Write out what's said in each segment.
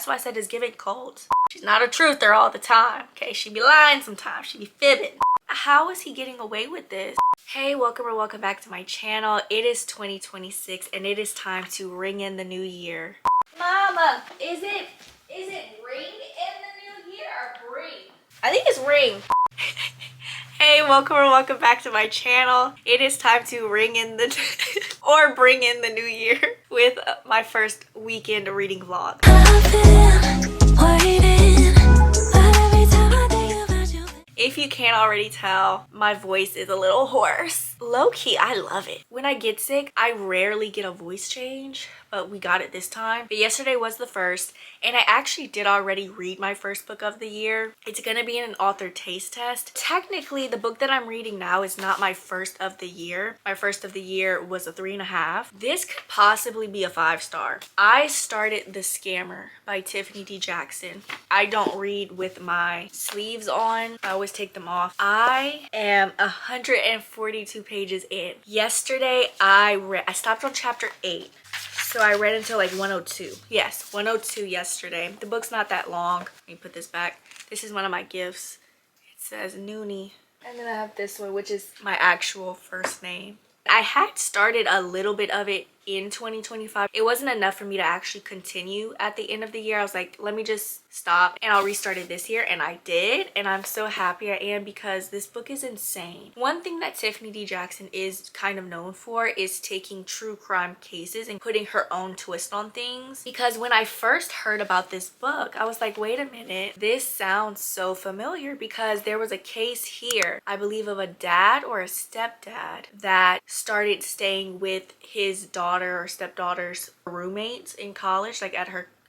That's why I said it's giving cult. She's not a truther all the time, okay? She be lying sometimes, she be fibbing. How is he getting away with this? Hey, welcome back to my channel. It is 2026 and it is time to ring in the new year. Mama, is it ring in the new year or bring? I think it's ring. Hey, welcome back to my channel. It is time to ring in the or bring in the new year with my first weekend reading vlog. If you can't already tell, my voice is a little hoarse. Low-key, I love it. When I get sick, I rarely get a voice change, but we got it this time. But yesterday was the first, and I actually did already read my first book of the year. It's gonna be an author taste test. Technically, the book that I'm reading now is not my first of the year. My first of the year was a 3.5. This could possibly be a 5-star. I started The Scammer by Tiffany D. Jackson. I don't read with my sleeves on. I always take them off. I am 142 pages in. Yesterday, I stopped on chapter 8. So I read until like 102. Yes, 102 yesterday. The book's not that long. Let me put this back. This is one of my gifts. It says Noonie. And then I have this one, which is my actual first name. I had started a little bit of it in 2025. It wasn't enough for me to actually continue at the end of the year. I was like, let me just stop and I'll restart it this year, and I did, and I'm so happy I am because this book is insane. One thing that Tiffany D. Jackson is kind of known for is taking true crime cases and putting her own twist on things, because when I first heard about this book, I was like, wait a minute, this sounds so familiar, because there was a case here, I believe, of a dad or a stepdad that started staying with his daughter or stepdaughter's roommates in college, like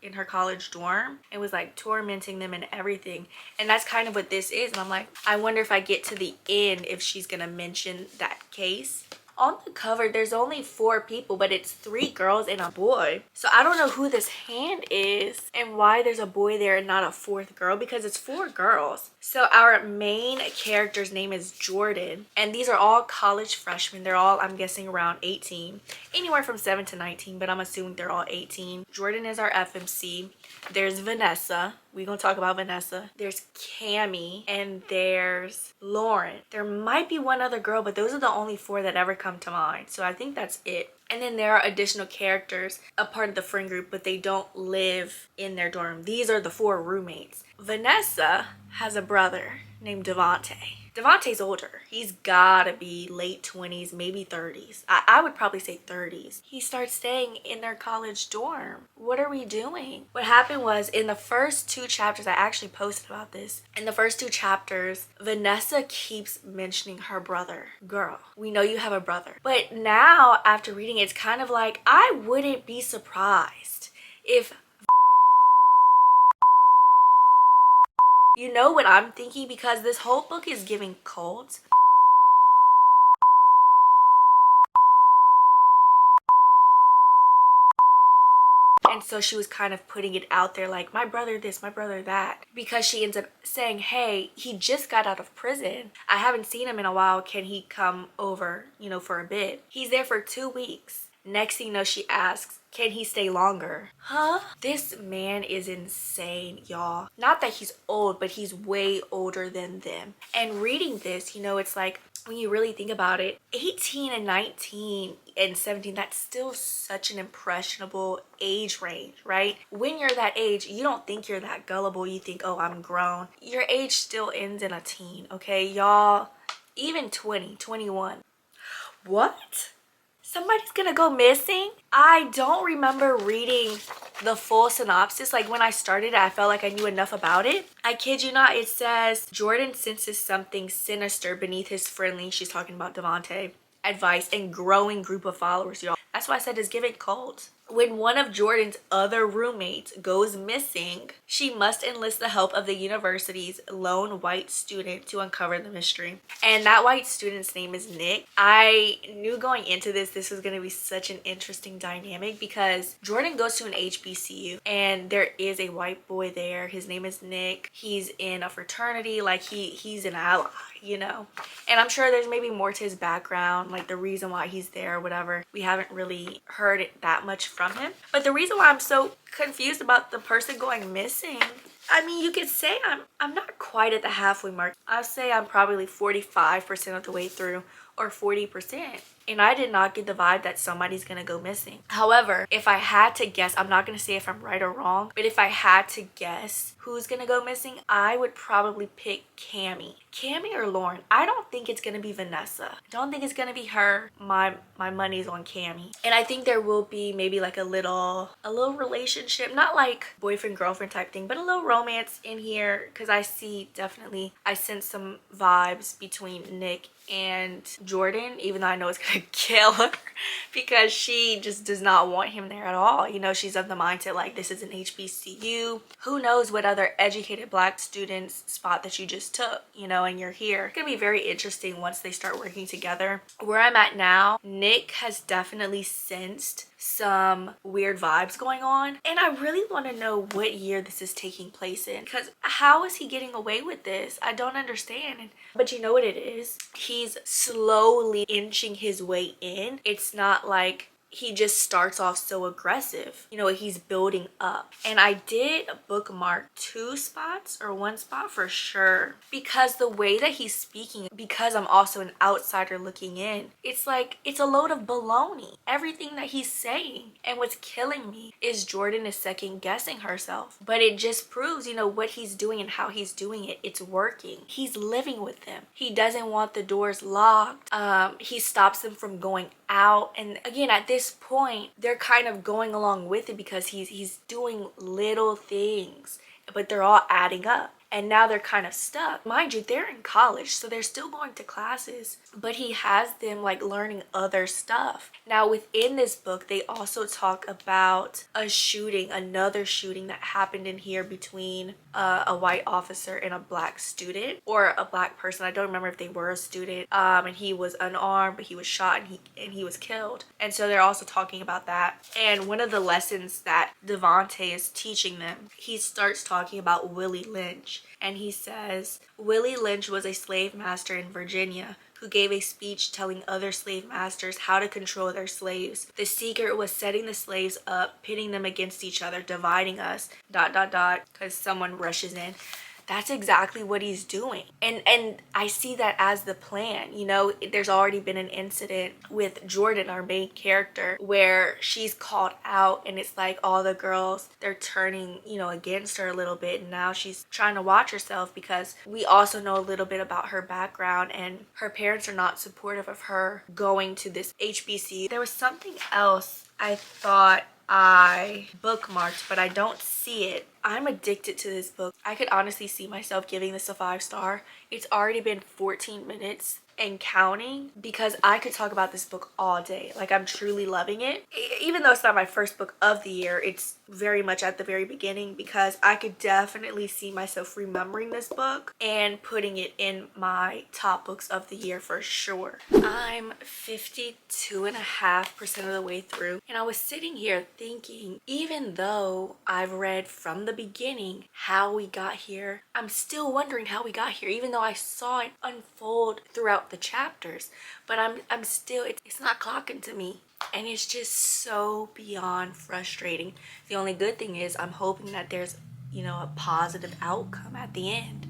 in her college dorm, and was like tormenting them and everything. And that's kind of what this is. And I'm like, I wonder if I get to the end if she's gonna mention that case. On the cover, there's only 4 people, but it's 3 girls and a boy. So I don't know who this hand is and why there's a boy there and not a 4th girl, because it's 4 girls. So our main character's name is Jordan, and these are all college freshmen. They're all, I'm guessing, around 18, anywhere from 7 to 19, but I'm assuming they're all 18. Jordan is our FMC. There's Vanessa. We're gonna talk about Vanessa. There's Cami, and there's Lauren. There might be one other girl, but those are the only 4 that ever come to mind. So I think that's it. And then there are additional characters, a part of the friend group, but they don't live in their dorm. These are the 4 roommates. Vanessa has a brother named Devonte. Devontae's older. He's gotta be late 20s, maybe 30s. I would probably say 30s. He starts staying in their college dorm. What are we doing? What happened was, in the first 2 chapters, I actually posted about this. In the first 2 chapters, Vanessa keeps mentioning her brother. Girl, we know you have a brother. But now, after reading it, it's kind of like, I wouldn't be surprised if... You know what I'm thinking? Because this whole book is giving cult. And so she was kind of putting it out there like, my brother this, my brother that. Because she ends up saying, hey, he just got out of prison. I haven't seen him in a while. Can he come over, you know, for a bit? He's there for 2 weeks. Next thing you know, she asks, can he stay longer? Huh? This man is insane, y'all. Not that he's old, but he's way older than them. And reading this, you know, it's like, when you really think about it, 18 and 19 and 17, that's still such an impressionable age range, right? When you're that age, you don't think you're that gullible. You think, oh, I'm grown. Your age still ends in a teen, okay? Y'all, even 20, 21. What? Somebody's gonna go missing? I don't remember reading the full synopsis. Like, when I started, I felt like I knew enough about it. I kid you not, it says Jordan senses something sinister beneath his friendly, she's talking about Devonte, advice and growing group of followers, y'all. That's why I said it's giving cult. When one of Jordan's other roommates goes missing, she must enlist the help of the university's lone white student to uncover the mystery. And that white student's name is Nick. I knew going into this was going to be such an interesting dynamic, because Jordan goes to an HBCU and there is a white boy there. His name is Nick. He's in a fraternity, like he's an ally, you know. And I'm sure there's maybe more to his background, like the reason why he's there or whatever. We haven't really heard it that much from him. But the reason why I'm so confused about the person going missing, I mean, you could say I'm not quite at the halfway mark. I'll say I'm probably 45% of the way through, or 40%. And I did not get the vibe that somebody's gonna go missing. However, if I had to guess, I'm not gonna say if I'm right or wrong, but if I had to guess who's gonna go missing, I would probably pick Cammy. Cammy or Lauren. I don't think it's gonna be Vanessa. I don't think it's gonna be her. My money's on Cammy. And I think there will be maybe like a little relationship, not like boyfriend girlfriend type thing, but a little romance in here, because I sense some vibes between Nick and Jordan, even though I know it's gonna kill her because she just does not want him there at all. You know, she's of the mindset like, this is an HBCU. Who knows what other educated black students spot that you just took, you know, and you're here. It's gonna be very interesting once they start working together. Where I'm at now, Nick has definitely sensed some weird vibes going on, and I really want to know what year this is taking place in, because how is he getting away with this? I don't understand. But you know what it is? He's slowly inching his way in. It's not like he just starts off so aggressive. You know, he's building up. And I did bookmark 2 spots or 1 spot for sure, because the way that he's speaking, because I'm also an outsider looking in, it's like it's a load of baloney, everything that he's saying. And what's killing me is Jordan is second guessing herself, but it just proves, you know, what he's doing and how he's doing it, it's working. He's living with them. He doesn't want the doors locked. He stops them from going out. And again, at this point, they're kind of going along with it because he's doing little things, but they're all adding up. And now they're kind of stuck. Mind you, they're in college, so they're still going to classes, but he has them like learning other stuff. Now within this book, they also talk about a shooting, another shooting that happened in here between a white officer and a black student, or a black person. I don't remember if they were a student, and he was unarmed, but he was shot and he was killed. And so they're also talking about that. And one of the lessons that Devontae is teaching them, he starts talking about Willie Lynch. And he says, Willie Lynch was a slave master in Virginia who gave a speech telling other slave masters how to control their slaves. The secret was setting the slaves up, pitting them against each other, dividing us, ... because someone rushes in. That's exactly what he's doing. And I see that as the plan. You know, there's already been an incident with Jordan, our main character, where she's called out, and it's like all the girls, they're turning, you know, against her a little bit. And now she's trying to watch herself, because we also know a little bit about her background, and her parents are not supportive of her going to this HBCU. There was something else I thought I bookmarked, but I don't see it. I'm addicted to this book. I could honestly see myself giving this a 5-star. It's already been 14 minutes and counting, because I could talk about this book all day. Like, I'm truly loving it. Even though it's not my first book of the year, it's very much at the very beginning, because I could definitely see myself remembering this book and putting it in my top books of the year for sure. I'm 52.5% of the way through, and I was sitting here thinking, even though I've read from the beginning how we got here, I'm still wondering how we got here, even though I saw it unfold throughout the chapters. But I'm still, it's not clocking to me, and it's just so beyond frustrating. The only good thing is I'm hoping that there's, you know, a positive outcome at the end.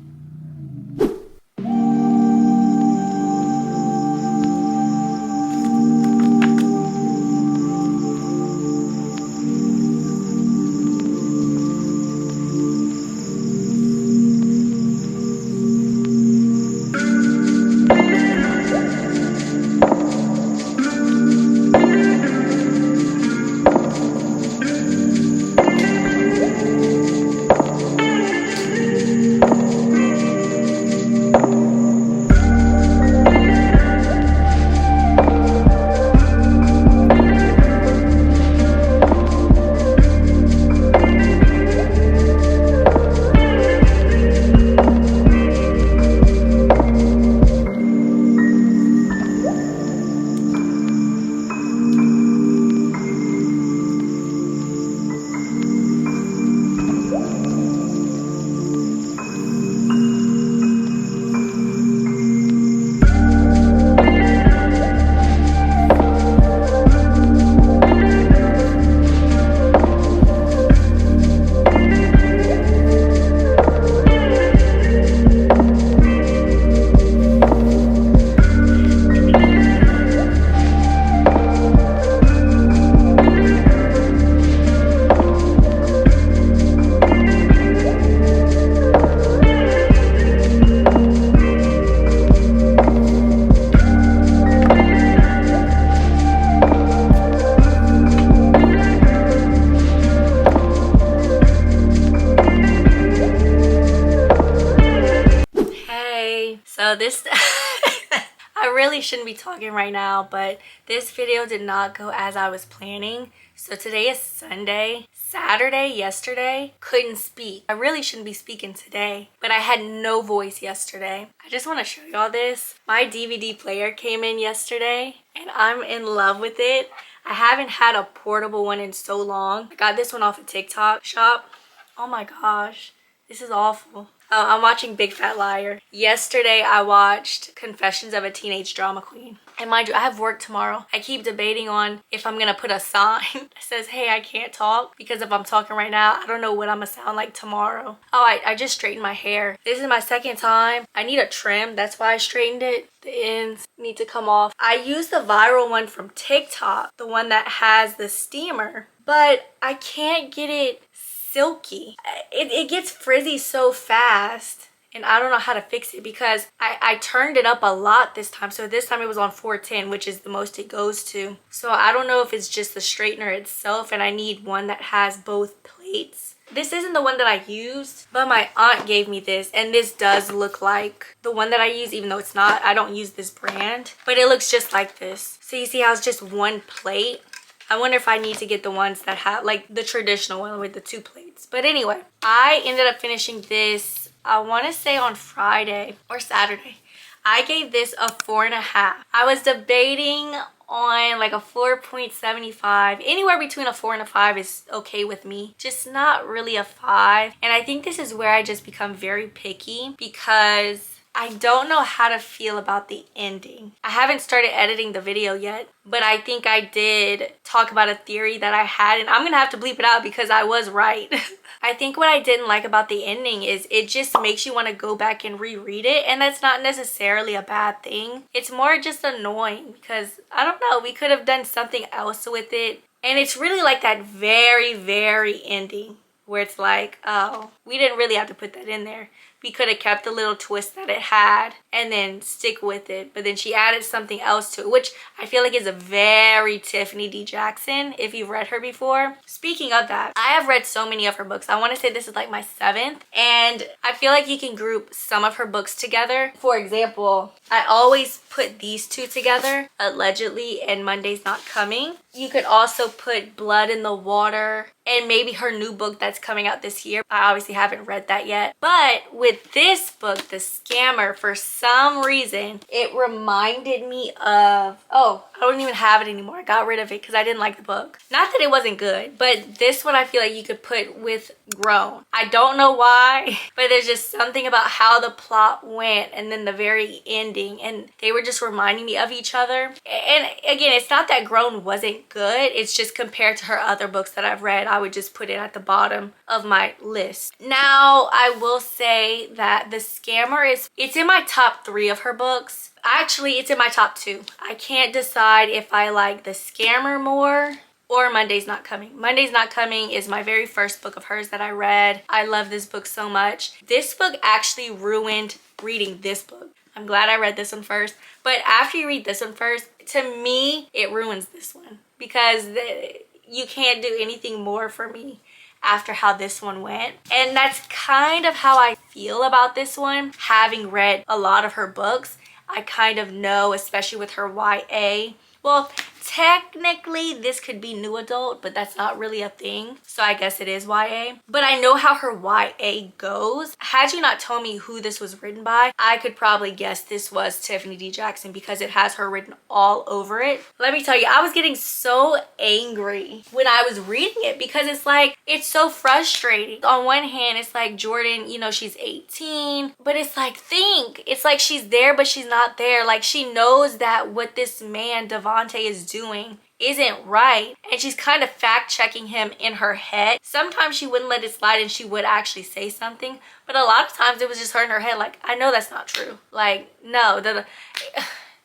So this I really shouldn't be talking right now, but this video did not go as I was planning. So today is Sunday. Saturday, yesterday, couldn't speak. I really shouldn't be speaking today, but I had no voice yesterday. I just want to show y'all this. My DVD player came in yesterday and I'm in love with it. I haven't had a portable one in so long. I got this one off a TikTok shop. Oh my gosh, this is awful. I'm watching Big Fat Liar. Yesterday, I watched Confessions of a Teenage Drama Queen. And mind you, I have work tomorrow. I keep debating on if I'm gonna put a sign that says, hey, I can't talk. Because if I'm talking right now, I don't know what I'm gonna sound like tomorrow. Oh, I just straightened my hair. This is my second time. I need a trim. That's why I straightened it. The ends need to come off. I used the viral one from TikTok, the one that has the steamer, but I can't get it silky. It gets frizzy so fast and I don't know how to fix it because I turned it up a lot this time. So this time it was on 410, which is the most it goes to. So I don't know if it's just the straightener itself and I need one that has both plates. This isn't the one that I used, but my aunt gave me this and this does look like the one that I use, even though it's not. I don't use this brand, but it looks just like this. So you see how it's just one plate? I wonder if I need to get the ones that have like the traditional one with the 2 plates. But anyway, I ended up finishing this, I want to say on Friday or Saturday. I gave this a 4.5. I was debating on like a 4.75. Anywhere between a 4 and a 5 is okay with me. Just not really a 5. And I think this is where I just become very picky because I don't know how to feel about the ending. I haven't started editing the video yet, but I think I did talk about a theory that I had, and I'm gonna have to bleep it out because I was right. I think what I didn't like about the ending is it just makes you want to go back and reread it, and that's not necessarily a bad thing. It's more just annoying because, I don't know, we could have done something else with it. And it's really like that very, very ending where it's like, oh, we didn't really have to put that in there. We could have kept the little twist that it had and then stick with it. But then she added something else to it, which I feel like is a very Tiffany D. Jackson, if you've read her before. Speaking of that, I have read so many of her books. I want to say this is like my 7th. And I feel like you can group some of her books together. For example, I always put these 2 together, Allegedly and Monday's Not Coming. You could also put Blood in the Water and maybe her new book that's coming out this year. I obviously haven't read that yet. But with this book, The Scammer, for some reason, it reminded me of, oh, I don't even have it anymore. I got rid of it because I didn't like the book. Not that it wasn't good, but this one I feel like you could put with Grown. I don't know why, but there's just something about how the plot went and then the very ending, and they were just reminding me of each other. And again, it's not that Grown wasn't good. It's just compared to her other books that I've read, I would just put it at the bottom of my list. Now, I will say that The Scammer it's in my top 3 of her books. Actually, it's in my top 2. I can't decide if I like The Scammer more or Monday's Not Coming. Monday's Not Coming is my very first book of hers that I read. I love this book so much. This book actually ruined reading this book. I'm glad I read this one first. But after you read this one first, to me, it ruins this one. Because you can't do anything more for me after how this one went. And that's kind of how I feel about this one. Having read a lot of her books, I kind of know, especially with her YA. Well, technically this could be new adult, but that's not really a thing, so I guess it is YA. But I know how her YA goes. Had you not told me who this was written by, I could probably guess this was Tiffany D. Jackson because it has her written all over it. Let me tell you, I was getting so angry when I was reading it because it's like, it's so frustrating. On one hand, it's like Jordan, you know, she's 18, but it's like, think, it's like she's there but she's not there. Like, she knows that what this man Devontae is doing isn't right, and she's kind of fact-checking him in her head. Sometimes she wouldn't let it slide and she would actually say something, but a lot of times it was just her in her head like, I know that's not true. Like, no,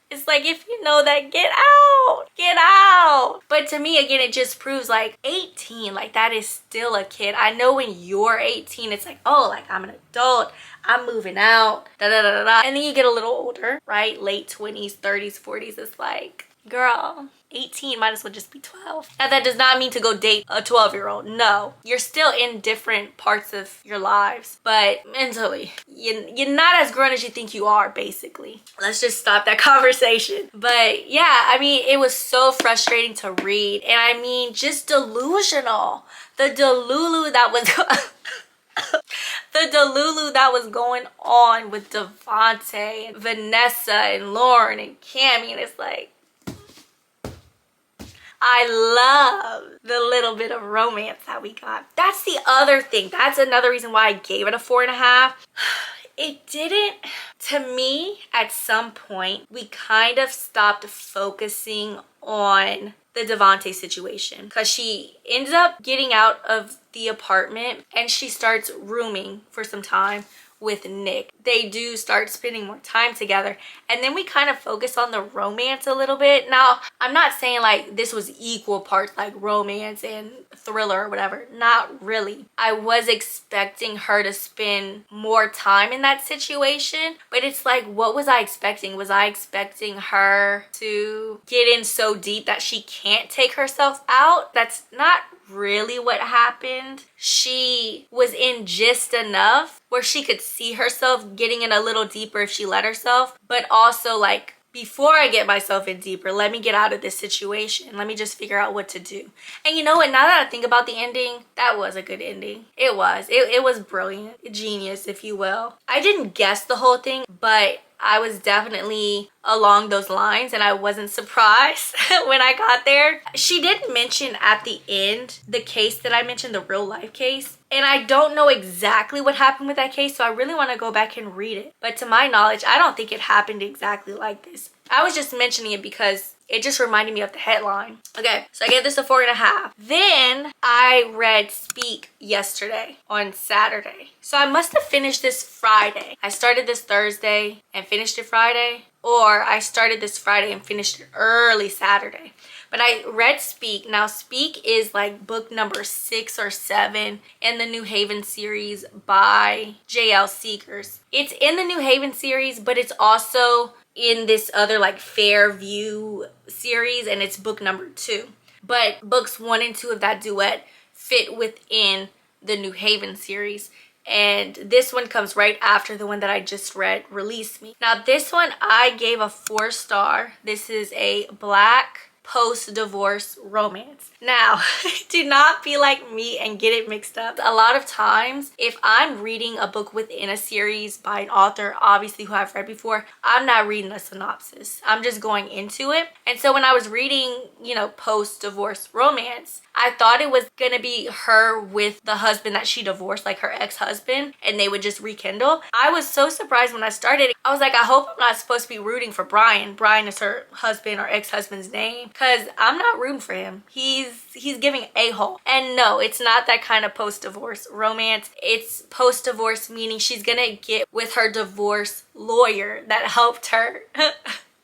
it's like, if you know that, get out. But to me, again, it just proves like 18, like that is still a kid. I know when you're 18, it's like, oh, like I'm an adult, I'm moving out, da da da da da. And then you get a little older, right? Late 20s, 30s, 40s, it's like, girl, 18, might as well just be 12. Now that does not mean to go date a 12-year-old. No, you're still in different parts of your lives, but mentally you're not as grown as you think you are, basically. Let's just stop that conversation. But yeah, I mean, it was so frustrating to read, and I mean, just delusional. The delulu that was the delulu that was going on with Devontae and Vanessa and Lauren and Cammy, and it's like, I love the little bit of romance that we got. That's the other thing. That's another reason why I gave it a 4.5. It didn't, to me, at some point, we kind of stopped focusing on the Devontae situation, because she ends up getting out of the apartment and she starts rooming for some time with Nick. They do start spending more time together, and then we kind of focus on the romance a little bit. Now, I'm not saying like this was equal parts like romance and thriller or whatever. Not really. I was expecting her to spend more time in that situation, but it's like, what was I expecting? Was I expecting her to get in so deep that she can't take herself out? That's not really what happened. She was in just enough where she could see herself getting in a little deeper if she let herself, but also like, before I get myself in deeper, let me get out of this situation. Let me just figure out what to do. And you know what? Now that I think about the ending, that was a good ending. It was. It was brilliant. Genius, if you will. I didn't guess the whole thing, but I was definitely along those lines, and I wasn't surprised when I got there. She did mention at the end the case that I mentioned, the real life case. And I don't know exactly what happened with that case, so I really want to go back and read it. But to my knowledge, I don't think it happened exactly like this. I was just mentioning it because it just reminded me of the headline. Okay, so I gave this a 4.5. Then I read Speak yesterday on Saturday. So I must have finished this Friday. I started this Thursday and finished it Friday. Or I started this Friday and finished it early Saturday. But I read Speak. Now, Speak is like book number 6 or 7 in the New Haven series by J.L. Seekers. It's in the New Haven series, but it's also in this other like Fairview series, and it's book number 2. But books 1 and 2 of that duet fit within the New Haven series. And this one comes right after the one that I just read, Release Me. Now, this one I gave a 4-star. This is a Black post-divorce romance. Now, do not be like me and get it mixed up. A lot of times, if I'm reading a book within a series by an author, obviously who I've read before, I'm not reading a synopsis. I'm just going into it. And so when I was reading, you know, post-divorce romance, I thought it was gonna be her with the husband that she divorced, like her ex-husband, and they would just rekindle. I was so surprised when I started. I was like, I hope I'm not supposed to be rooting for Brian. Brian is her husband or ex-husband's name, because I'm not rooting for him. He's giving a-hole. And no, it's not that kind of post-divorce romance. It's post-divorce meaning she's gonna get with her divorce lawyer that helped her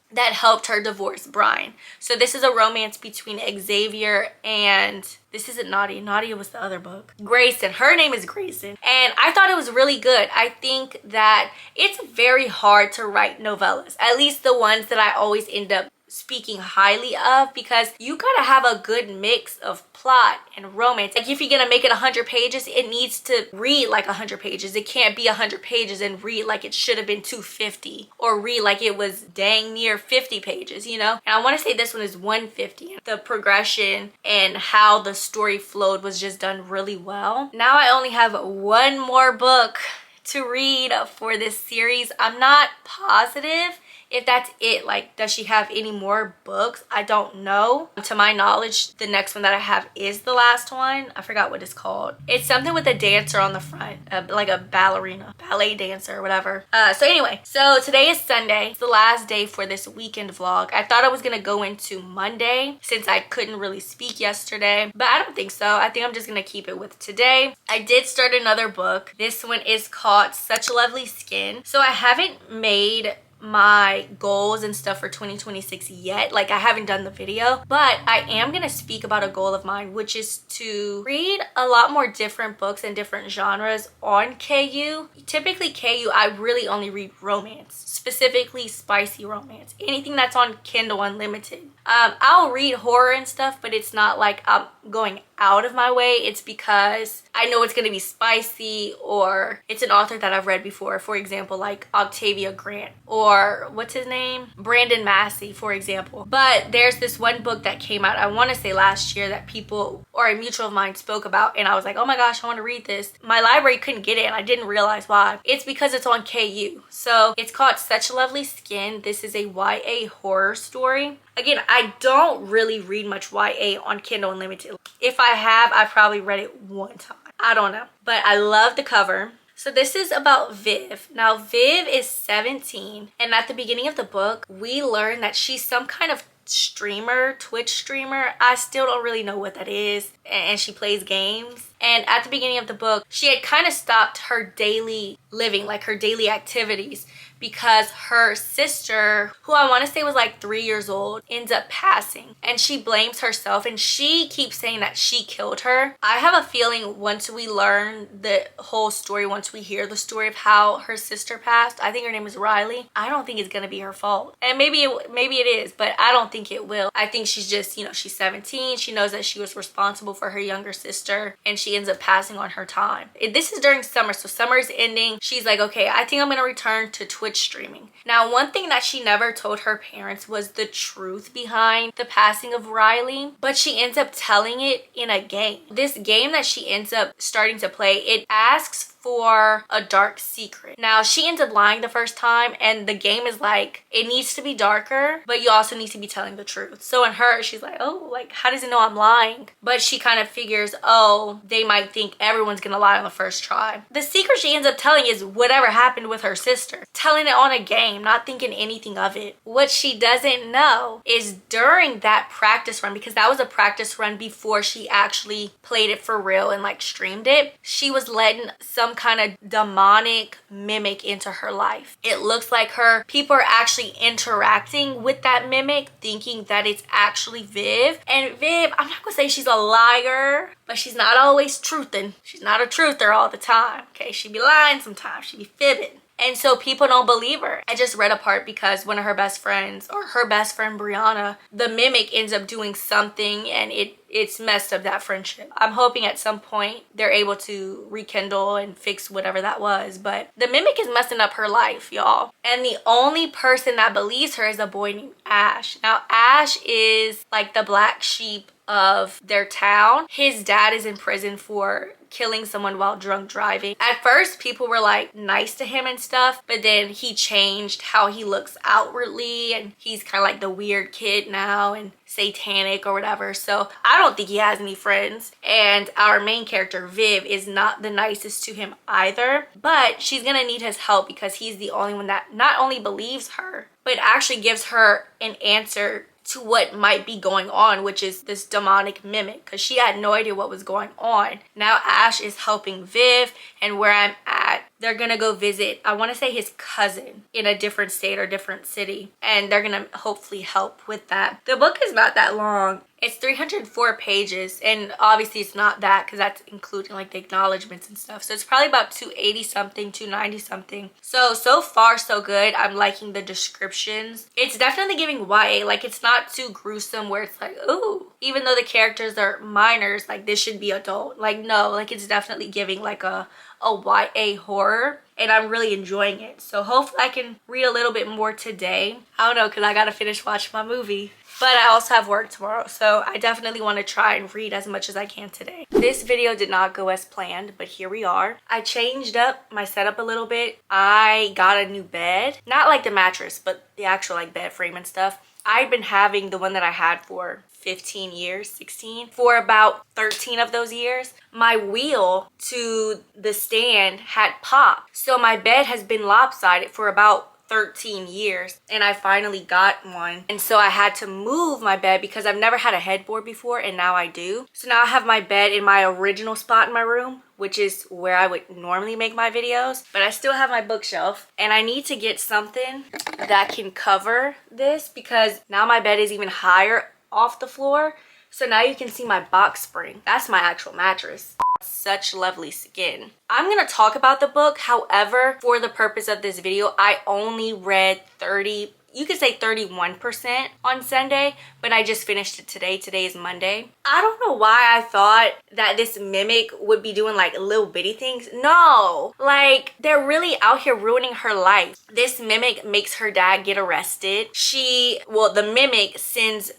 that helped her divorce Brian. So this is a romance between Xavier and, this isn't Nadia. Nadia was the other book. Grayson. Her name is Grayson. And I thought it was really good. I think that it's very hard to write novellas. At least the ones that I always end up speaking highly of, because you gotta have a good mix of plot and romance. Like, if you're gonna make it 100 pages, it needs to read like 100 pages. It can't be 100 pages and read like it should have been 250, or read like it was dang near 50 pages, you know? And I want to say this one is 150. The progression and how the story flowed was just done really well. Now I only have one more book to read for this series. I'm not positive if that's it. Like, does she have any more books? I don't know. To my knowledge, the next one that I have is the last one. I forgot what it's called. It's something with a dancer on the front, like a ballerina, ballet dancer or whatever. So anyway, so today is Sunday. It's the last day for this weekend vlog. I thought I was gonna go into Monday since I couldn't really speak yesterday, but I don't think so. I think I'm just gonna keep it with today. I did start another book. This one is called Such Lovely Skin. So I haven't made my goals and stuff for 2026 yet. Like, I haven't done the video, but I am gonna speak about a goal of mine, which is to read a lot more different books and different genres on KU. Typically KU, I really only read romance, specifically spicy romance, anything that's on Kindle Unlimited. I'll read horror and stuff, but it's not like I'm going out of my way. It's because I know it's going to be spicy, or it's an author that I've read before. For example, like Octavia Grant, or what's his name? Brandon Massey, for example. But there's this one book that came out, I want to say last year, that people or a mutual of mine spoke about, and I was like, oh my gosh, I want to read this. My library couldn't get it, and I didn't realize why. It's because it's on KU. So it's called Such Lovely Skin. This is a YA horror story. Again, I don't really read much YA on Kindle Unlimited. If I have, I probably read it one time. I don't know. But I love the cover. So this is about Viv. Now, Viv is 17. And at the beginning of the book, we learn that she's some kind of streamer, Twitch streamer. I still don't really know what that is. And she plays games. And at the beginning of the book, she had kind of stopped her daily living, like her daily activities, because her sister, who I want to say was like 3 years old, ends up passing, and she blames herself, and she keeps saying that she killed her. I have a feeling once we learn the whole story, once we hear the story of how her sister passed, I think her name is Riley, I don't think it's gonna be her fault. And maybe it is, but I don't think it will. I think she's just, you know, she's 17, she knows that she was responsible for her younger sister, and she ends up passing on her time. This is during summer, so summer is ending. She's like, okay, I think I'm gonna return to Twitch streaming. Now, one thing that she never told her parents was the truth behind the passing of Riley, but she ends up telling it in a game. This game that she ends up starting to play, it asks for a dark secret. Now, she ends up lying the first time, and the game is like, it needs to be darker, but you also need to be telling the truth. So in her, she's like, oh, like, how does it know I'm lying? But she kind of figures, oh, they might think everyone's gonna lie on the first try. The secret she ends up telling is whatever happened with her sister. Telling it on a game, not thinking anything of it. What she doesn't know is during that practice run, because that was a practice run before she actually played it for real and like streamed it, she was letting some kind of demonic mimic into her life. It looks like people are actually interacting with that mimic, thinking that it's actually Viv. And Viv, I'm not gonna say she's a liar, but she's not always truthing. She's not a truther all the time, okay? She be lying sometimes, she be fibbing. And so people don't believe her. I just read a part because one of her best friends, or her best friend Brianna, the mimic ends up doing something, and it's messed up that friendship. I'm hoping at some point they're able to rekindle and fix whatever that was, but the mimic is messing up her life, y'all. And the only person that believes her is a boy named Ash. Now, Ash is like the black sheep of their town. His dad is in prison for killing someone while drunk driving. At first, people were like nice to him and stuff, but then he changed how he looks outwardly, and he's kind of like the weird kid now and satanic or whatever. So I don't think he has any friends, and our main character Viv is not the nicest to him either, but she's gonna need his help because he's the only one that not only believes her, but actually gives her an answer to what might be going on, which is this demonic mimic, because she had no idea what was going on. Now Ash is helping Viv, and where I'm at, they're gonna go visit, I want to say, his cousin in a different state or different city, and they're gonna hopefully help with that. The book is not that long. It's 304 pages, and obviously it's not that because that's including like the acknowledgments and stuff. So it's probably about 280 something, 290 something. So far so good. I'm liking the descriptions. It's definitely giving YA. Like, it's not too gruesome where it's like, ooh, even though the characters are minors, like this should be adult. Like, no, like it's definitely giving like a YA horror, and I'm really enjoying it. So hopefully I can read a little bit more today. I don't know, because I gotta finish watching my movie. But I also have work tomorrow, so I definitely want to try and read as much as I can today. This video did not go as planned, but here we are. I changed up my setup a little bit. I got a new bed. Not like the mattress, but the actual like bed frame and stuff. I've been having the one that I had for 15 years, 16, for about 13 of those years. My wheel to the stand had popped. So my bed has been lopsided for about 13 years, and I finally got one. And so I had to move my bed because I've never had a headboard before, and now I do. So now I have my bed in my original spot in my room, which is where I would normally make my videos, but I still have my bookshelf and I need to get something that can cover this because now my bed is even higher off the floor. So now you can see my box spring. That's my actual mattress. Such lovely skin. I'm gonna talk about the book. However, for the purpose of this video, I only read 30, you could say 31% on Sunday, but I just finished it today. Today is Monday. I don't know why I thought that this mimic would be doing like little bitty things. No, like they're really out here ruining her life. This mimic makes her dad get arrested. The mimic sends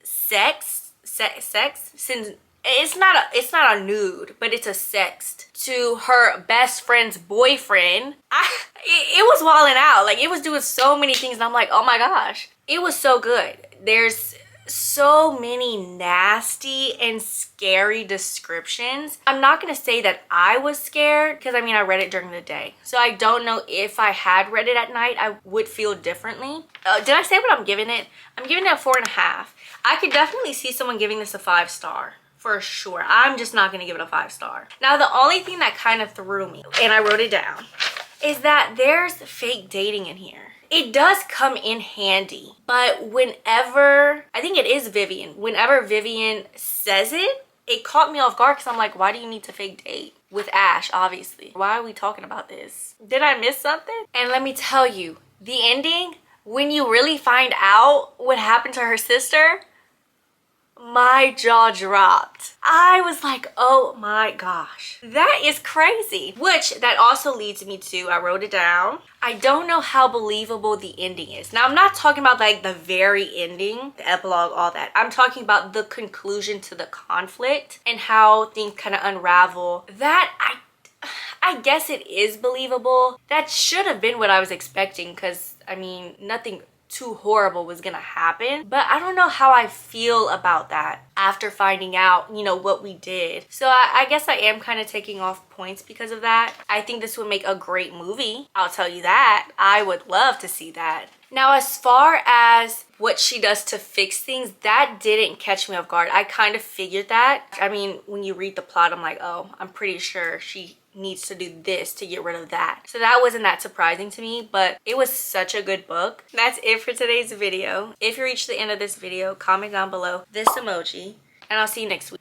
it's not a nude, but it's a sext to her best friend's boyfriend. It was wilding out. Like, it was doing so many things and I'm like, oh my gosh, it was so good. There's so many nasty and scary descriptions. I'm not gonna say that I was scared because I mean I read it during the day, so I don't know if I had read it at night I would feel differently. Did I say what I'm giving it? I'm giving it a 4.5. I could definitely see someone giving this a 5-star for sure. I'm just not gonna give it a 5-star. Now the only thing that kind of threw me, and I wrote it down, is that there's fake dating in here. It does come in handy, but whenever, I think it is Vivian, whenever Vivian says it, it caught me off guard because I'm like, why do you need to fake date? With Ash, obviously. Why are we talking about this? Did I miss something? And let me tell you, the ending, when you really find out what happened to her sister, my jaw dropped. I was like, oh my gosh, that is crazy. Which that also leads me to, I wrote it down, I don't know how believable the ending is. Now I'm not talking about like the very ending, the epilogue, all that. I'm talking about the conclusion to the conflict and how things kind of unravel. That I guess it is believable. That should have been what I was expecting because I mean nothing too horrible was gonna happen, but I don't know how I feel about that after finding out, you know, what we did. So I guess I am kind of taking off points because of that. I think this would make a great movie, I'll tell you that. I would love to see that. Now as far as what she does to fix things, that didn't catch me off guard. I kind of figured that. I mean, when you read the plot, I'm like, oh, I'm pretty sure she needs to do this to get rid of that. So that wasn't that surprising to me, but it was such a good book. That's it for today's video. If you reached the end of this video, comment down below this emoji, and I'll see you next week.